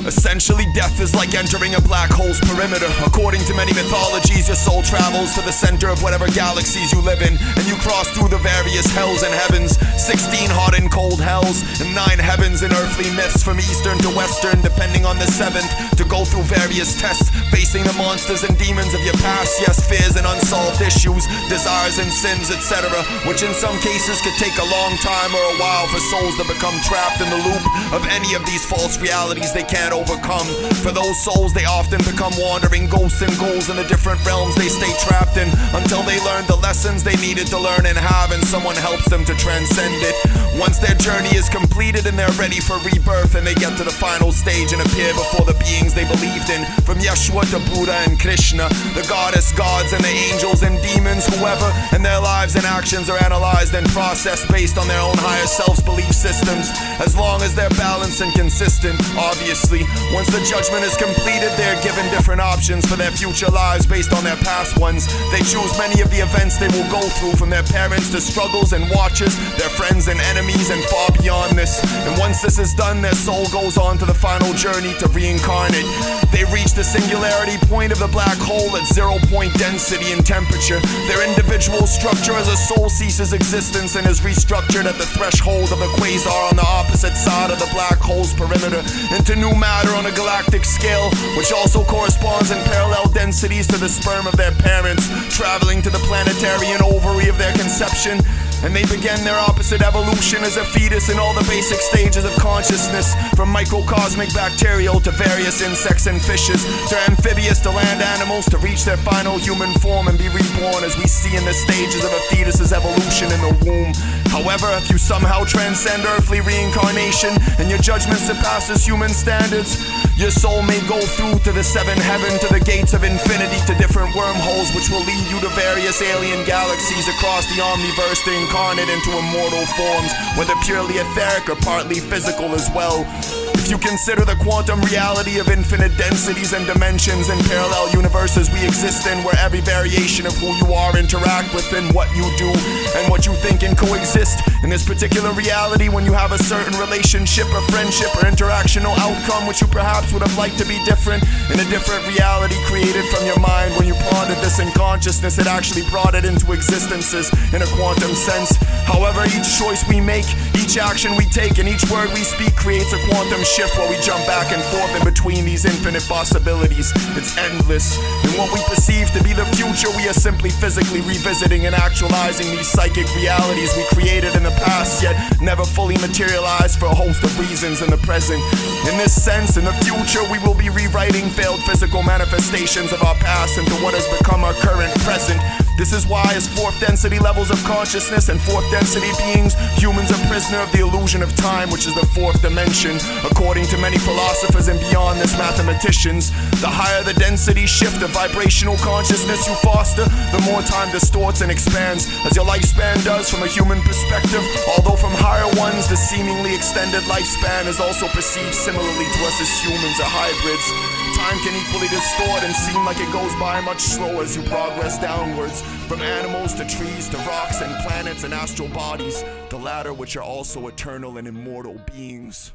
Essentially, death is like entering a black hole's perimeter. According to many mythologies, your soul travels to the center of whatever galaxies you live in, and you cross through the various hells and heavens. 16 hot and cold hells, and 9 heavens in earthly myths, from eastern to western, depending on the 7th, to go through various tests, facing the monsters and demons of your past. Yes, fears and unsolved issues, desires and sins, etc., which in some cases could take a long time or a while for souls to become trapped in the loop of any of these false realities they can't overcome. For those souls, they often become wandering ghosts and ghouls in the different realms they stay trapped in, until they learn the lessons they needed to learn and have, and someone helps them to transcend it. Once their journey is completed and they're ready for rebirth, and they get to the final stage and appear before the beings they believed in, from Yeshua to Buddha and Krishna, the goddess, gods, and the angels and demons, whoever, and their lives and actions are analyzed and processed based on their own higher self's belief systems, as long as they're balanced and consistent. Obviously, once the judgment is completed, they're given different options for their future lives based on their past ones. They choose many of the events they will go through, from their parents to struggles and watches, their friends and enemies, and far beyond this. And once this is done, their soul goes on to the final journey to reincarnate. They reach the singularity point of the black hole at 0-point density and temperature. Their individual structure as a soul ceases existence and is restructured at the threshold of the quasar on the opposite side of the black hole's perimeter into new matter on a galactic scale, which also corresponds in parallel densities to the sperm of their parents, traveling to the planetarian ovary of their conception. And they begin their opposite evolution as a fetus in all the basic stages of consciousness, from microcosmic bacterial to various insects and fishes, to amphibious to land animals, to reach their final human form and be reborn, as we see in the stages of a fetus's evolution in the womb. However, if you somehow transcend earthly reincarnation and your judgment surpasses human standards, your soul may go through to the 7th heaven, to the gates of infinity, to different wormholes which will lead you to various alien galaxies across the omniverse to incarnate into immortal forms, whether purely etheric or partly physical as well. If you consider the quantum reality of infinite densities and dimensions and parallel universes we exist in, where every variation of who you are interact with and what you do and what you think can coexist in this particular reality, when you have a certain relationship or friendship or interactional outcome which you perhaps would have liked to be different in a different reality created from your mind, when you pondered this in consciousness, it actually brought it into existences in a quantum sense. However, each choice we make, each action we take, and each word we speak creates a quantum shift while we jump back and forth in between these infinite possibilities. It's endless. And what we perceive to be the future, we are simply physically revisiting and actualizing these psychic realities we created in the past, yet never fully materialized for a host of reasons in the present. In this sense, in the future, we will be rewriting failed physical manifestations of our past into what has become our current present. This is why, as 4th density levels of consciousness and 4th density beings, humans are prisoner of the illusion of time, which is the 4th dimension. According to many philosophers and beyond this mathematicians, the higher the density shift of vibrational consciousness you foster, the more time distorts and expands, as your lifespan does from a human perspective. Although from higher ones, the seemingly extended lifespan is also perceived similarly to us as humans or hybrids. Time can equally distort and seem like it goes by much slower as you progress downwards, from animals to trees to rocks and planets and astral bodies, the latter which are also eternal and immortal beings.